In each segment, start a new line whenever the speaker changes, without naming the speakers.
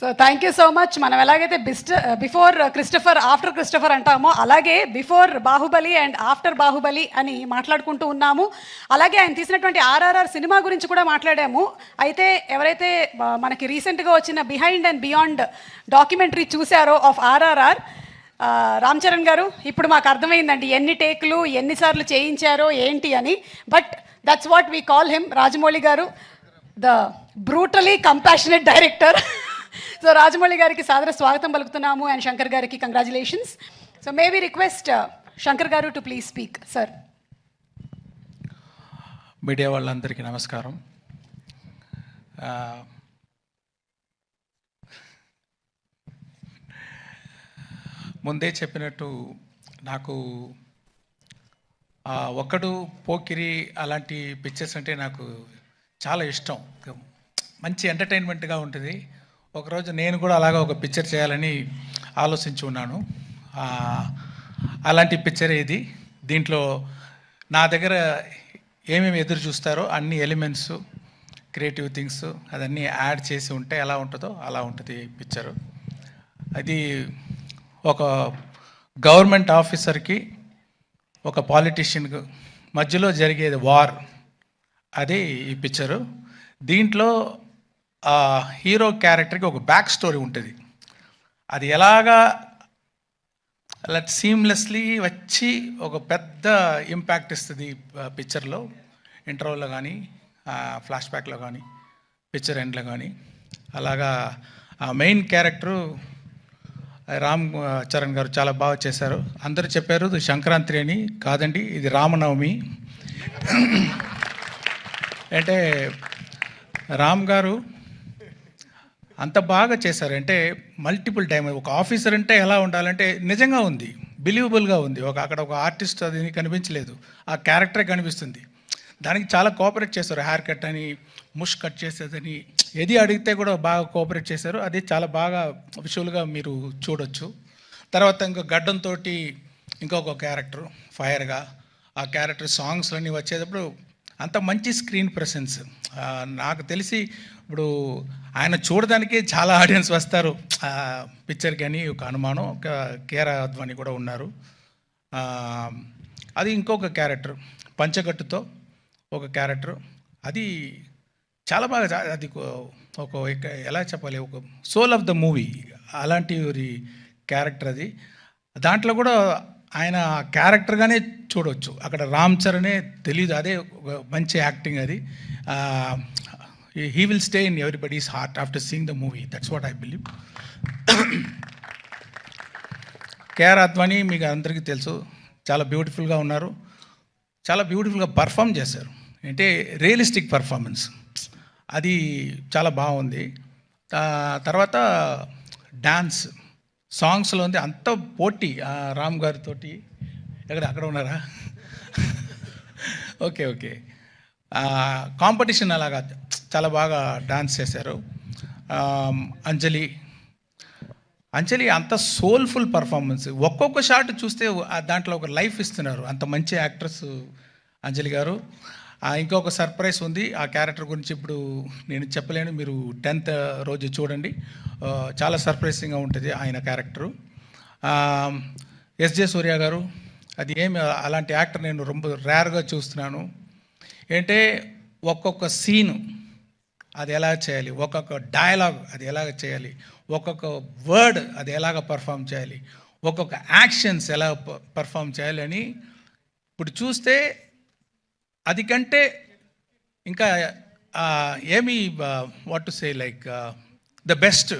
So thank you so much. మనం ఎలాగైతే before Christopher after Christopher అంటామో అలాగే before Baahubali and after Baahubali అని మాట్లాడుకుంటూ ఉన్నాము. అలాగే ఆయన తీసినటువంటి ఆర్ఆర్ఆర్ సినిమా గురించి కూడా మాట్లాడాము. అయితే ఎవరైతే మనకి రీసెంట్గా వచ్చిన బిహైండ్ అండ్ బియాండ్ డాక్యుమెంటరీ చూశారో ఆఫ్ ఆర్ఆర్ఆర్, రామ్ చరణ్ గారు, ఇప్పుడు మాకు అర్థమైందండి ఎన్ని టేకులు ఎన్నిసార్లు చేయించారో ఏంటి అని. But that's what we call him. Rajamouli గారు the brutally compassionate director. So Rajamouli గారికి సాదర స్వాగతం పలుకుతున్నాము అండ్ శంకర్ గారికి congratulations. So may we request Shankar గారు to please speak. Sir.
Media వాళ్ళందరికీ నమస్కారం. ముందే చెప్పినట్టు నాకు ఒక్కడు, పోకిరి అలాంటి పిక్చర్స్ అంటే నాకు చాలా ఇష్టం. మంచి ఎంటర్టైన్మెంట్గా ఉంటుంది. ఒకరోజు నేను కూడా అలాగా ఒక పిక్చర్ చేయాలని ఆలోచించి ఉన్నాను. అలాంటి పిక్చరే ఇది. దీంట్లో నా దగ్గర ఏమేమి ఎదురు చూస్తారో అన్ని ఎలిమెంట్స్, క్రియేటివ్ థింగ్స్ అదన్నీ యాడ్ చేసి ఉంటే ఎలా ఉంటుందో అలా ఉంటుంది పిక్చరు. అది ఒక గవర్నమెంట్ ఆఫీసర్కి ఒక పాలిటీషియన్కి మధ్యలో జరిగేది వార్, అది ఈ పిక్చరు. దీంట్లో హీరో క్యారెక్టర్కి ఒక బ్యాక్ స్టోరీ ఉంటుంది. అది ఎలాగా అలా సీమ్లెస్లీ వచ్చి ఒక పెద్ద ఇంపాక్ట్ ఇస్తుంది పిక్చర్లో. ఇంటర్వ్యూలో కానీ, ఫ్లాష్ బ్యాక్లో కానీ, పిక్చర్ ఎండ్లో కానీ. అలాగా ఆ మెయిన్ క్యారెక్టరు రామ్ చరణ్ గారు చాలా బాగా చేశారు. అందరూ చెప్పారు ఇది సంక్రాంతి అని. కాదండి, ఇది రామనవమి. అంటే రామ్ గారు అంత బాగా చేశారు. అంటే మల్టిపుల్ టైం ఒక ఆఫీసర్ అంటే ఎలా ఉండాలంటే నిజంగా ఉంది, బిలీవబుల్గా ఉంది. అక్కడ ఒక ఆర్టిస్ట్ అది కనిపించలేదు, ఆ క్యారెక్టరే కనిపిస్తుంది. దానికి చాలా కోఆపరేట్ చేశారు. హెయిర్ కట్ అని, ముష్ కట్ చేసేదని, ఏది అడిగితే కూడా బాగా కోఆపరేట్ చేశారు. అది చాలా బాగా విజువల్గా మీరు చూడొచ్చు. తర్వాత ఇంకో గడ్డంతో ఇంకొక క్యారెక్టర్ ఫైర్గా, ఆ క్యారెక్టర్ సాంగ్స్లన్నీ వచ్చేటప్పుడు అంత మంచి స్క్రీన్ ప్రెసెన్స్. నాకు తెలిసి ఇప్పుడు ఆయన చూడడానికి చాలా ఆడియన్స్ వస్తారు పిక్చర్ కానీ. ఒక అనుమానం, ఒక కేరా అద్వాని కూడా ఉన్నారు. అది ఇంకొక క్యారెక్టర్ పంచకట్టుతో ఒక క్యారెక్టర్, అది చాలా బాగా, అది ఒక ఎలా చెప్పాలి, ఒక సోల్ ఆఫ్ ద మూవీ అలాంటి క్యారెక్టర్ అది. దాంట్లో కూడా ఆయన క్యారెక్టర్గానే చూడవచ్చు. అక్కడ రామ్ చరణే తెలీదు, అదే ఒక మంచి యాక్టింగ్ అది. He will stay in everybody's heart after seeing the movie. That's what I believe. KR Advani మీకు అందరికీ తెలుసు, చాలా బ్యూటిఫుల్గా ఉన్నారు, చాలా బ్యూటిఫుల్గా పర్ఫామ్ చేశారు. అంటే రియలిస్టిక్ పర్ఫార్మెన్స్, అది చాలా బాగుంది. తర్వాత డాన్స్, సాంగ్స్లో ఉంది అంత పోటీ. రామ్ గారితో అక్కడ ఉన్నారా? ఓకే. కాంపిటీషన్ అలాగా చాలా బాగా డాన్స్ చేశారు. అంజలి అంత సోల్ఫుల్ పర్ఫార్మెన్స్. ఒక్కొక్క షాట్ చూస్తే దాంట్లో ఒక లైఫ్ ఇస్తున్నారు. అంత మంచి యాక్ట్రెస్ అంజలి గారు. ఇంకొక సర్ప్రైజ్ ఉంది ఆ క్యారెక్టర్ గురించి, ఇప్పుడు నేను చెప్పలేను, మీరు 10th రోజు చూడండి. చాలా సర్ప్రైజింగ్గా ఉంటుంది ఆయన క్యారెక్టరు. ఎస్జే సూర్య గారు, అది ఏమి అలాంటి యాక్టర్ నేను ரொம்ப రేర్గా చూస్తున్నాను. ఏంటంటే ఒక్కొక్క సీను అది ఎలా చేయాలి, ఒక్కొక్క డైలాగ్ అది ఎలాగ చేయాలి, ఒక్కొక్క వర్డ్ అది ఎలాగ పర్ఫామ్ చేయాలి, ఒక్కొక్క యాక్షన్స్ ఎలా పర్ఫామ్ చేయాలి అని ఇప్పుడు చూస్తే అది కంటే ఇంకా ఏమి what to say like the best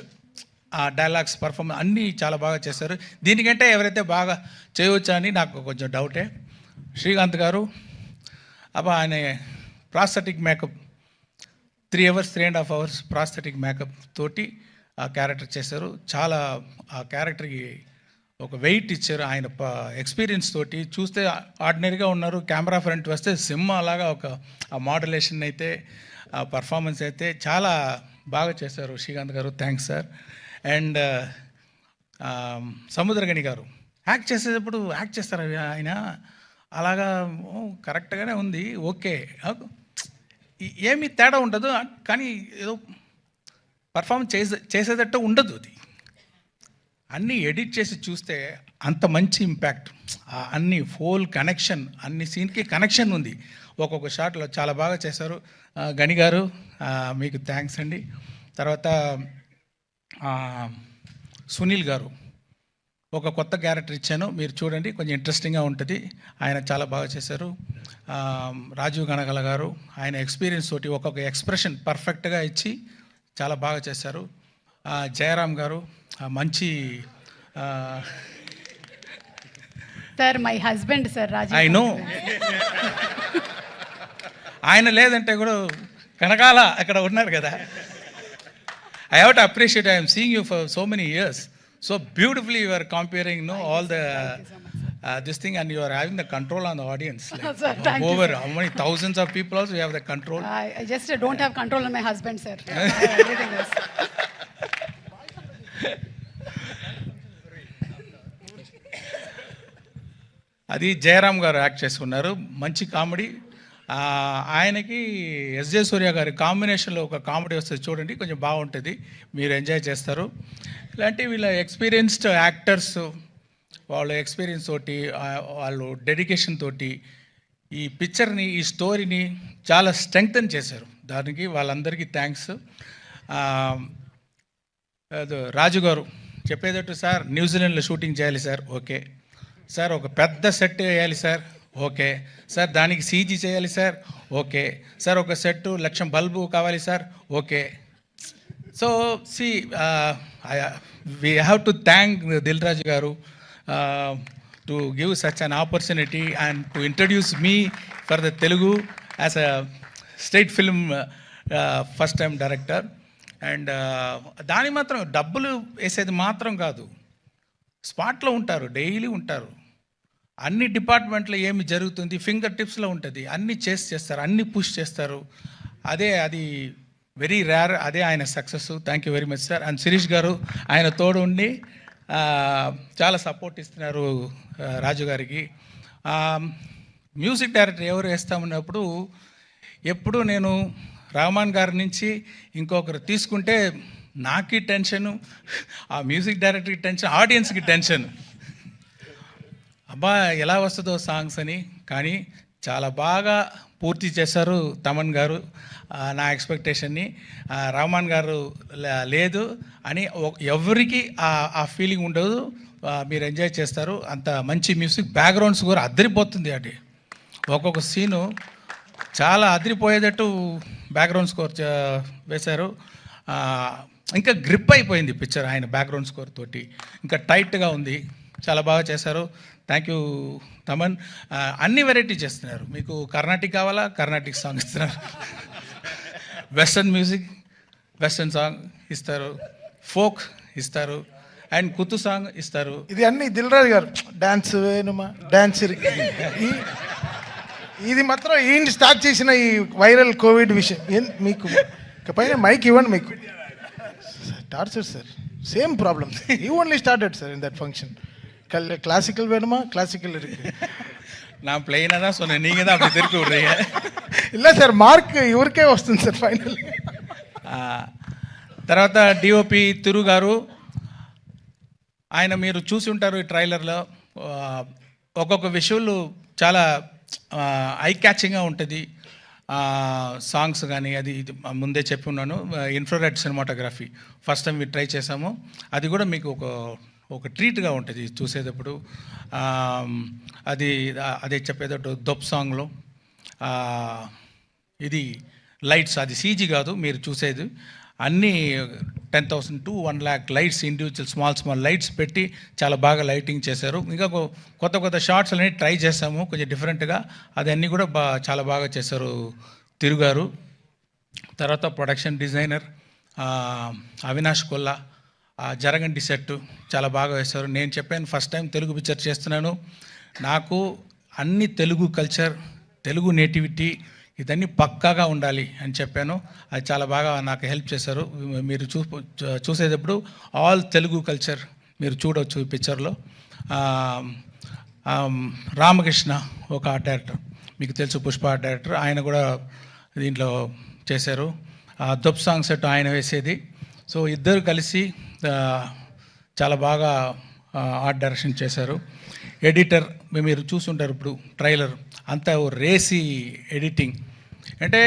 dialogues performance అన్నీ చాలా బాగా చేశారు. దీనికంటే ఎవరైతే బాగా చేయవచ్చా అని నాకు కొంచెం డౌటే. శ్రీకాంత్ గారు ఆయన prosthetic makeup 3 hours 3.5 hours prosthetic makeup తోటి ఆ క్యారెక్టర్ చేశారు. చాలా ఆ క్యారెక్టర్కి ఒక వెయిట్ ఇచ్చారు. ఆయన ఎక్స్పీరియన్స్ తోటి చూస్తే ఆర్డినరీగా ఉన్నారు, కెమెరా ఫ్రంట్ వస్తే సింహ అలాగా ఒక ఆ మోడ్యులేషన్ అయితే, ఆ పర్ఫార్మెన్స్ అయితే చాలా బాగా చేశారు శ్రీకాంత్ గారు. Thanks sir. అండ్ సముద్రగని గారు యాక్ట్ చేసేటప్పుడు యాక్ట్ చేస్తారు ఆయన అలాగా కరెక్ట్గానే ఉంది, ఓకే, ఏమీ తేడా ఉండదు, కానీ ఏదో పర్ఫామ్ చేసేటట్టు ఉండదు అది. అన్నీ ఎడిట్ చేసి చూస్తే అంత మంచి ఇంపాక్ట్, అన్ని ఫోల్ కనెక్షన్, అన్ని సీన్కి కనెక్షన్ ఉంది. ఒక్కొక్క షాట్లో చాలా బాగా చేశారు. గని గారు మీకు థ్యాంక్స్ అండి. తర్వాత సునీల్ గారు ఒక కొత్త క్యారెక్టర్ ఇచ్చాను, మీరు చూడండి, కొంచెం ఇంట్రెస్టింగ్గా ఉంటుంది. ఆయన చాలా బాగా చేశారు. రాజీవ్ గణగల గారు ఆయన ఎక్స్పీరియన్స్ తోటి ఒక్కొక్క ఎక్స్ప్రెషన్ పర్ఫెక్ట్గా ఇచ్చి చాలా బాగా చేశారు. జయరామ్ గారు మంచి
sir my husband sir Rajeev.
I know ఆయన లేదంటే కూడా కనకాల అక్కడ ఉన్నారు కదా. I have to appreciate, I'm seeing you for so many years, so beautifully you are compering all the this thing, and you are having the control on the audience. Like,
Sir, thank you,
over
sir.
how many thousands of people also you have the control.
I just don't have control on my husband, sir. Everything else.
అది జయరామ్ గారు act చేసుకున్నారు, మంచి comedy. ఆయనకి SJ సూర్య గారి కాంబినేషన్లో ఒక comedy వస్తుంది చూడండి, కొంచెం బాగుంటుంది, మీరు ఎంజాయ్ చేస్తారు. ఇలాంటి వీళ్ళ ఎక్స్పీరియన్స్డ్ యాక్టర్స్ వాళ్ళ ఎక్స్పీరియన్స్ తోటి, వాళ్ళు డెడికేషన్ తోటి ఈ పిక్చర్ని, ఈ స్టోరీని చాలా స్ట్రెంగ్తన్ చేశారు. దానికి వాళ్ళందరికీ థ్యాంక్స్. రాజు గారు చెప్పేటట్టు, సార్ న్యూజిలాండ్లో షూటింగ్ చేయాలి సార్, ఓకే సార్. ఒక పెద్ద సెట్ వేయాలి సార్, ఓకే సార్. దానికి సీజీ చేయాలి సార్, ఓకే సార్. ఒక సెట్ 1,00,000 బల్బు కావాలి sir, okay. So see we have to thank Dil Raju గారు to give such an opportunity and to introduce me for the Telugu as a state film first time director. And దాని మాత్రం డబ్బులు వేసేది మాత్రం కాదు, స్పాట్లో ఉంటారు, డైలీ ఉంటారు, అన్ని డిపార్ట్మెంట్లో ఏమి జరుగుతుంది ఫింగర్ టిప్స్లో ఉంటుంది, అన్నీ చేస్తారు, అన్నీ పుష్ చేస్తారు. అది వెరీ రేర్, అదే ఆయన success. Thank you very much sir. And Shirish గారు ఆయన తోడు ఉండి చాలా సపోర్ట్ ఇస్తున్నారు రాజు గారికి. మ్యూజిక్ డైరెక్టర్ ఎవరు వేస్తామన్నప్పుడు ఎప్పుడు నేను రహమాన్ గారి నుంచి ఇంకొకరు తీసుకుంటే నాకు టెన్షను, ఆ మ్యూజిక్ డైరెక్టర్కి టెన్షన్, ఆడియన్స్కి టెన్షన్, అబ్బా ఎలా వస్తుందో సాంగ్స్ అని. కానీ చాలా బాగా పూర్తి చేశారు తమన్ గారు నా ఎక్స్పెక్టేషన్ని. రహమాన్ గారు లేదు అని ఎవరికి ఆ ఫీలింగ్ ఉండదు, మీరు ఎంజాయ్ చేస్తారు. అంత మంచి మ్యూజిక్, బ్యాక్గ్రౌండ్స్ కూడా అదిరిపోతుంది. అది ఒక్కొక్క సీను చాలా అదిరిపోయేటట్టు బ్యాక్గ్రౌండ్ స్కోర్ వేశారు. ఇంకా గ్రిప్ అయిపోయింది పిక్చర్ ఆయన బ్యాక్గ్రౌండ్ స్కోర్ తోటి, ఇంకా టైట్గా ఉంది, చాలా బాగా చేశారు. Thank you Thaman. అన్ని వెరైటీ చేస్తున్నారు, మీకు కర్ణాటిక్ కావాలా కర్ణాటిక్ సాంగ్ ఇస్తున్నారు, వెస్టర్న్ మ్యూజిక్ వెస్టర్న్ సాంగ్ ఇస్తారు, ఫోక్ ఇస్తారు, అండ్ కుతు సాంగ్ ఇస్తారు.
ఇది అన్ని దిల్ రాజు గారు డాన్స్ వేణుమా డాన్స్ ఇది మాత్రం ఈయన స్టార్ట్ చేసిన ఈ వైరల్ కోవిడ్ విషయం. మీకు పైన మైక్ ఇవ్వండి, మీకు torture sir, same problem. You only started sir in that function. Classical வேணுமா கிளாசிக்கல் இருக்கு.
நான் பிளெயினாக தான் சொன்னேன், நீங்கள் தான் அப்படி திருப்பி விடுறீங்க.
இல்லை సార్, మార్క్ ఇవరికే వస్తుంది సార్ ఫైనల్.
తర్వాత డిఓపి తిరు గారు, ఆయన మీరు చూసి ఉంటారు ఈ ట్రైలర్లో, ఒక్కొక్క విషువల్ చాలా ఐ క్యాచింగ్గా ఉంటుంది. సాంగ్స్ కానీ అది ముందే చెప్పి ఉన్నాను. Infrared cinematography first time try చేసాము, అది కూడా మీకు ఒక ట్రీట్గా ఉంటుంది చూసేటప్పుడు. అదే చెప్పేటట్టు దొప్ సాంగ్లో ఇది లైట్స్, అది సీజీ కాదు మీరు చూసేది, అన్నీ 10,000 to 1 lakh lights, individual small lights పెట్టి చాలా బాగా లైటింగ్ చేశారు. ఇంకా కొత్త షార్ట్స్ అన్నీ ట్రై చేసాము కొంచెం డిఫరెంట్గా, అదన్నీ కూడా చాలా బాగా చేశారు తిరుగారు. తర్వాత ప్రొడక్షన్ డిజైనర్ అవినాష్ కొల్లా, జరగండి సెట్ చాలా బాగా వేశారు. నేను చెప్పాను ఫస్ట్ టైం తెలుగు పిక్చర్ చేస్తున్నాను, నాకు అన్ని తెలుగు కల్చర్, తెలుగు నేటివిటీ ఇదన్నీ పక్కాగా ఉండాలి అని చెప్పాను. అది చాలా బాగా నాకు హెల్ప్ చేశారు. మీరు చూసేటప్పుడు ఆల్ తెలుగు కల్చర్ మీరు చూడవచ్చు ఈ పిక్చర్లో. రామకృష్ణ ఒక ఆర్ట్ డైరెక్టర్, మీకు తెలుసు, పుష్ప ఆర్ట్ డైరెక్టర్, ఆయన కూడా దీంట్లో చేశారు. దొప్ సాంగ్ సెట్ ఆయన వేసేది. సో ఇద్దరు కలిసి చాలా బాగా ఆర్ట్ డైరెక్షన్ చేశారు. ఎడిటర్ మీరు చూసుంటారు ఇప్పుడు ట్రైలర్ అంతా రేసీ ఎడిటింగ్. అంటే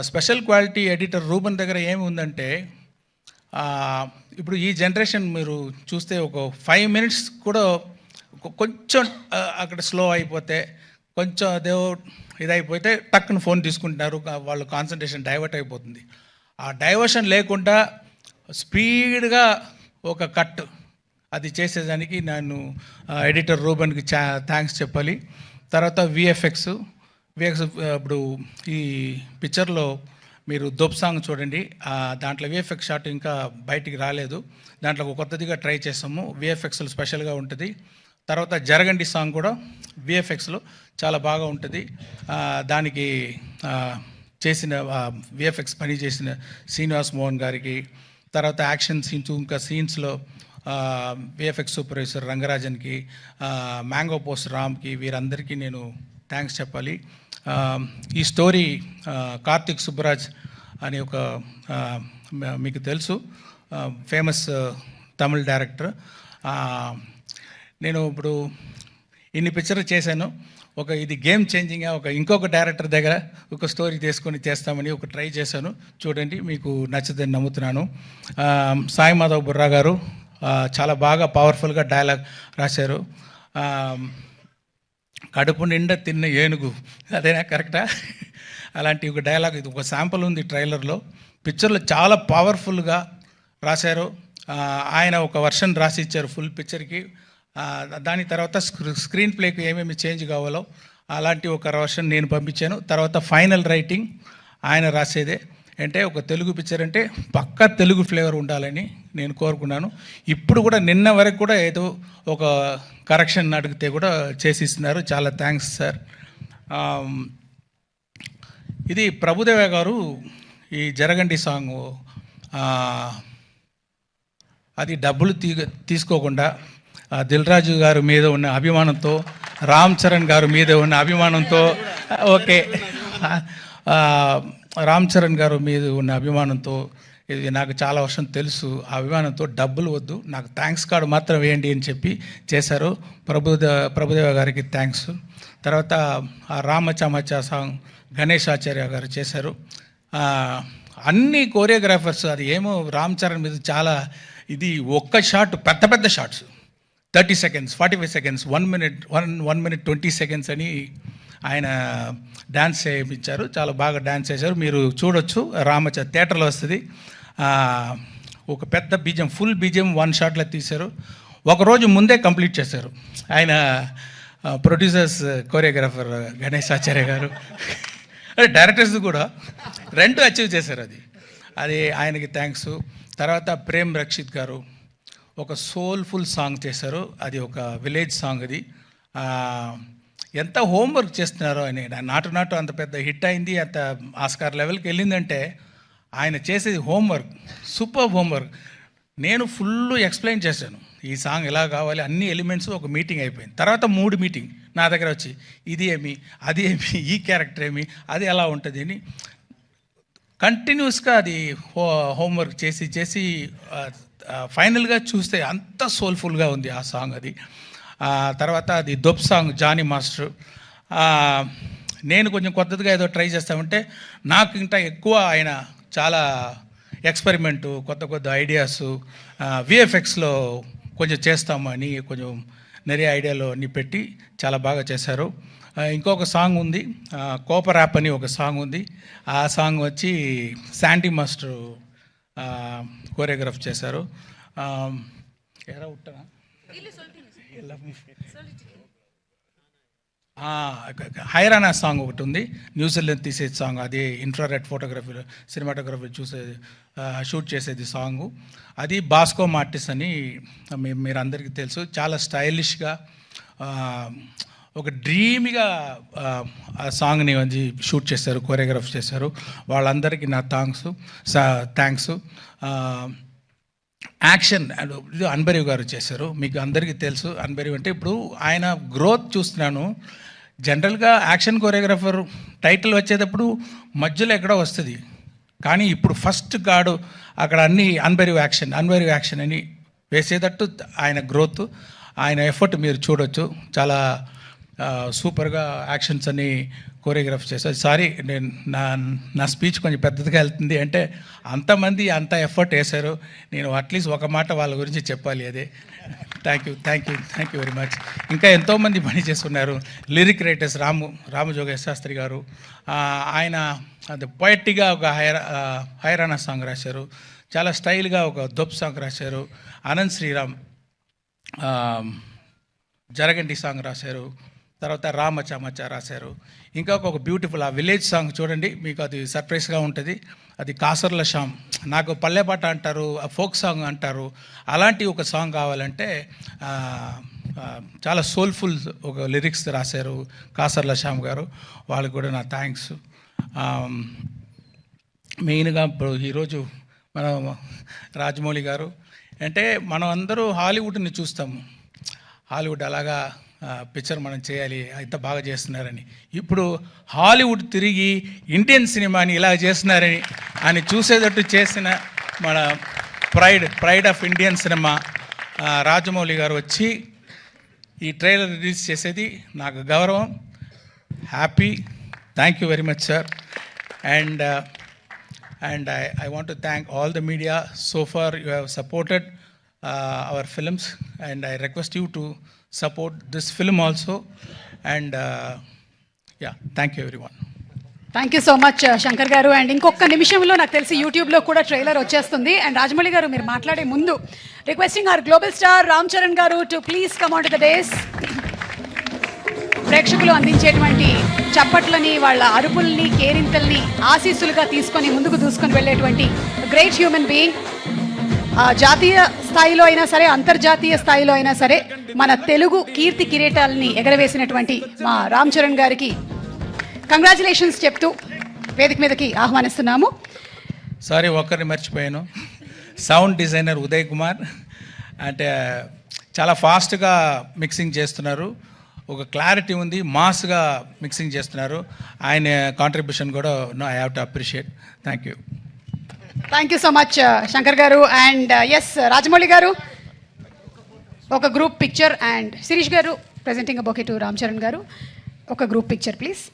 స్పెషల్ క్వాలిటీ ఎడిటర్ రూబన్ దగ్గర ఏమి ఉందంటే ఇప్పుడు ఈ జనరేషన్ మీరు చూస్తే ఒక 5 minutes కూడా కొంచెం అక్కడ స్లో అయిపోతే కొంచెం అదేవో ఇదైపోతే టక్కున ఫోన్ తీసుకుంటున్నారు, వాళ్ళు కాన్సన్ట్రేషన్ డైవర్ట్ అయిపోతుంది. ఆ డైవర్షన్ లేకుండా స్పీడ్గా ఒక కట్ అది చేసేదానికి నేను ఎడిటర్ రూబన్కి థ్యాంక్స్ చెప్పాలి. తర్వాత విఎఫ్ఎక్స్ ఇప్పుడు ఈ పిక్చర్లో మీరు దొబ్ సాంగ్ చూడండి, దాంట్లో విఎఫ్ఎక్స్ షాట్ ఇంకా బయటికి రాలేదు, దాంట్లో ఒక కొత్తదిగా ట్రై చేసాము, విఎఫ్ఎక్స్లో స్పెషల్గా ఉంటుంది. తర్వాత జరగండి సాంగ్ కూడా విఎఫ్ఎక్స్లో చాలా బాగా ఉంటుంది. దానికి చేసిన విఎఫ్ఎక్స్ పని చేసిన శ్రీనివాస్ మోహన్ గారికి, తర్వాత యాక్షన్ సీన్స్ ఇంకా సీన్స్లో విఎఫ్ఎక్స్ సూపర్వైజర్ రంగరాజన్కి, మ్యాంగో పోస్ట్ రామ్కి, వీరందరికీ నేను థ్యాంక్స్ చెప్పాలి. ఈ స్టోరీ కార్తిక్ సుబ్బరాజ్ అనే ఒక మీకు తెలుసు ఫేమస్ తమిళ్ డైరెక్టర్. నేను ఇప్పుడు ఇన్ని పిక్చర్లు చేశాను, ఇది గేమ్ చేంజింగ్గా ఇంకొక డైరెక్టర్ దగ్గర ఒక స్టోరీ తీసుకొని చేస్తామని ట్రై చేశాను. చూడండి, మీకు నచ్చుదని నమ్ముతున్నాను. సాయి మాధవ్ బుర్రా గారు చాలా బాగా పవర్ఫుల్గా డైలాగ్ రాశారు. కడుపు నిండా తిన్న ఏనుగు, అదేనా కరెక్టా? అలాంటి ఒక డైలాగ్, ఇది ఒక శాంపుల్ ఉంది ట్రైలర్లో. పిక్చర్లో చాలా పవర్ఫుల్గా రాశారు. ఆయన ఒక వర్షన్ రాసి ఇచ్చారు ఫుల్ పిక్చర్కి. దాని తర్వాత స్క్రీన్ ప్లేకి ఏమేమి చేంజ్ కావాలో అలాంటి ఒక వర్షన్ నేను పంపించాను. తర్వాత ఫైనల్ రైటింగ్ ఆయన రాసేదే. అంటే ఒక తెలుగు పిక్చర్ అంటే పక్కా తెలుగు ఫ్లేవర్ ఉండాలని నేను కోరుకున్నాను. ఇప్పుడు కూడా నిన్న వరకు కూడా ఏదో ఒక కరెక్షన్ అడిగితే కూడా చేసిస్తున్నారు. చాలా థ్యాంక్స్ సార్. ఇది ప్రభుదేవ గారు ఈ జరగండి సాంగ్ అది డబ్బులు తీసుకోకుండా దిల్ రాజు గారి మీద ఉన్న అభిమానంతో, రామ్ చరణ్ గారి మీద ఉన్న అభిమానంతో, ఓకే రామ్ చరణ్ గారు మీద ఉన్న అభిమానంతో, ఇది నాకు చాలా వర్షం తెలుసు, ఆ అభిమానంతో డబ్బులు వద్దు, నాకు థ్యాంక్స్ కార్డు మాత్రం వేయండి అని చెప్పి చేశారు. ప్రభుదేవ గారికి థ్యాంక్స్. తర్వాత ఆ రామచామచా సాంగ్ గణేష్ ఆచార్య గారు చేశారు. అన్ని కోరియోగ్రాఫర్స్ అది ఏమో రామ్ చరణ్ మీద చాలా ఇది ఒక్క షాట్ పెద్ద పెద్ద shots 30 seconds 45 seconds 1 minute 20 seconds అని ఆయన డ్యాన్స్ చేయించారు. చాలా బాగా డ్యాన్స్ చేశారు. మీరు చూడొచ్చు, థియేటర్లో వస్తుంది. ఒక పెద్ద బీజం ఫుల్ బీజం 1 shotలో తీశారు. ఒకరోజు ముందే కంప్లీట్ చేశారు ఆయన. ప్రొడ్యూసర్స్ కోరియోగ్రాఫర్ గణేష్ ఆచార్య గారు, డైరెక్టర్స్ కూడా 2 అచీవ్ చేశారు. అది ఆయనకి థ్యాంక్స్. తర్వాత ప్రేమ్ రక్షిత్ గారు ఒక సోల్ఫుల్ సాంగ్ చేశారు. అది ఒక విలేజ్ సాంగ్. అది ఎంత హోంవర్క్ చేస్తున్నారో అని. నాటు అంత పెద్ద హిట్ అయింది, అంత ఆస్కార్ లెవెల్కి వెళ్ళిందంటే ఆయన చేసేది హోంవర్క్, సూపర్ హోంవర్క్. నేను ఫుల్ ఎక్స్ప్లెయిన్ చేశాను, ఈ సాంగ్ ఎలా కావాలి, అన్ని ఎలిమెంట్స్. ఒక మీటింగ్ అయిపోయింది. తర్వాత 3 మీటింగ్ నా దగ్గర వచ్చి ఇది ఏమి, అది ఏమి, ఈ క్యారెక్టర్ ఏమి, అది ఎలా ఉంటుంది అని కంటిన్యూస్గా అది హోంవర్క్ చేసి ఫైనల్గా చూస్తే అంత సోల్ఫుల్గా ఉంది ఆ సాంగ్. అది తర్వాత అది దొబ్ సాంగ్ జానీ మాస్టర్. నేను కొంచెం కొత్తగా ఏదో ట్రై చేస్తామంటే నాకు ఇంకా ఎక్కువ ఆయన చాలా ఎక్స్పెరిమెంటు, కొత్త ఐడియాస్ విఎఫ్ఎక్స్లో కొంచెం చేస్తాము అని కొంచెం நிறைய ఐడియాలు అన్నీ పెట్టి చాలా బాగా చేశారు. ఇంకొక సాంగ్ ఉంది, కోపర్ యాప్ అని ఒక సాంగ్ ఉంది. ఆ సాంగ్ వచ్చి శాండీ మాస్టర్ కోరియోగ్రాఫ్ చేశారు. ఎరా ఉట్టనా హైరానా సాంగ్ ఒకటి ఉంది, న్యూజిలాండ్ తీసే సాంగ్. అది ఇన్ఫ్రారెడ్ ఫోటోగ్రఫీలో సినిమాటోగ్రఫీ షూట్ చేసేది సాంగు. అది బాస్కో మార్టిస్ అని మీరు అందరికీ తెలుసు. చాలా స్టైలిష్గా ఒక డ్రీమ్గా ఆ సాంగ్ని షూట్ చేశారు, కోరియోగ్రాఫ్ చేశారు. వాళ్ళందరికీ నా థ్యాంక్స్. యాక్షన్ అన్బరీవ్ గారు చేశారు. మీకు అందరికీ తెలుసు అన్బరీవ్ అంటే. ఇప్పుడు ఆయన గ్రోత్ చూస్తున్నాను. జనరల్గా యాక్షన్ కోరియోగ్రాఫర్ టైటిల్ వచ్చేటప్పుడు మధ్యలో ఎక్కడో వస్తుంది, కానీ ఇప్పుడు ఫస్ట్ గాడు అక్కడ అన్ని అన్బెరివ్ యాక్షన్ అని వేసేటట్టు ఆయన గ్రోత్, ఆయన ఎఫర్ట్ మీరు చూడొచ్చు. చాలా సూపర్గా యాక్షన్స్ అని కోరియోగ్రాఫ్ చేశారు. సారీ, నేను నా స్పీచ్ కొంచెం పెద్దదిగా వెళ్తుంది అంటే అంతమంది అంత ఎఫర్ట్ వేశారు. నేను అట్లీస్ట్ ఒక మాట వాళ్ళ గురించి చెప్పాలి. అదే థ్యాంక్ యూ వెరీ మచ్. ఇంకా ఎంతోమంది పని చేస్తున్నారు. లిరిక్ రైటర్స్ రామజోగేశ్ శాస్త్రి గారు, ఆయన అది పొయట్గా ఒక హైరానా సాంగ్ రాశారు. చాలా స్టైల్గా ఒక దొప్ సాంగ్ రాశారు. అనంత్ శ్రీరామ్ జరగండి సాంగ్ రాశారు. తర్వాత రామచామచ్చ రాశారు. ఇంకా ఒక బ్యూటిఫుల్ ఆ విలేజ్ సాంగ్ చూడండి, మీకు అది సర్ప్రైజ్గా ఉంటుంది. అది కాసర్ల శ్యామ్, నాకు పల్లెపాట అంటారు, ఫోక్ సాంగ్ అంటారు, అలాంటి ఒక సాంగ్ కావాలంటే చాలా సోల్ఫుల్ ఒక లిరిక్స్ రాశారు కాసర్ల శ్యామ్ గారు. వాళ్ళకి కూడా నా థ్యాంక్స్. మెయిన్గా ఇప్పుడు ఈరోజు మన రాజమౌళి గారు అంటే మనం అందరూ హాలీవుడ్ని చూస్తాము. హాలీవుడ్ అలాగా పిక్చర్ మనం చేయాలి, ఇంత బాగా చేస్తున్నారని. ఇప్పుడు హాలీవుడ్ తిరిగి ఇండియన్ సినిమాని ఇలా చేస్తున్నారని అని చూసేటట్టు చేసిన మన pride of Indian cinema Rajamouli గారు వచ్చి ఈ ట్రైలర్ రిలీజ్ చేసేది నాకు గౌరవం. Happy. Thank you very much sir. And I want to thank all the media. So far you have supported our films, and I request you to support this film also. And yeah, thank you everyone.
Thank you so much Shankar గారు. And ఇంకొక నిమిషంలో నాకు తెలిసి యూట్యూబ్లో కూడా trailer వచ్చేస్తుంది. And Rajamouli గారు మీరు మాట్లాడే ముందు requesting our global star Ram Charan గారు to please come on to the dais. ప్రేక్షకులు అందించేటువంటి చప్పట్లని, వాళ్ళ అరుపుల్ని, కేరింతల్ని ఆశీస్సులుగా తీసుకొని ముందుకు దూసుకొని వెళ్ళేటువంటి గ్రేట్ హ్యూమన్ బీయింగ్. జాతీయ స్థాయిలో అయినా సరే, అంతర్జాతీయ స్థాయిలో అయినా సరే మన తెలుగు కీర్తి కిరీటాలని ఎగరవేసినటువంటి మా రామ్ చరణ్ గారికి కంగ్రాచులేషన్స్ చెప్తూ వేదిక మీదకి ఆహ్వానిస్తున్నాము.
సారీ, ఒక్కరిని మర్చిపోయాను. సౌండ్ డిజైనర్ ఉదయ్ కుమార్ అంటే చాలా ఫాస్ట్గా మిక్సింగ్ చేస్తున్నారు, ఒక క్లారిటీ ఉంది, మాస్గా మిక్సింగ్ చేస్తున్నారు. ఆయన కాంట్రిబ్యూషన్ కూడా I have to appreciate. Thank you
so much Shankar గారు. అండ్ ఎస్ రాజమౌళి గారు ఒక గ్రూప్ పిక్చర్, అండ్ శిరీష్ గారు presenting a bouquet to Ram Charan గారు. ఒక గ్రూప్ పిక్చర్ ప్లీజ్.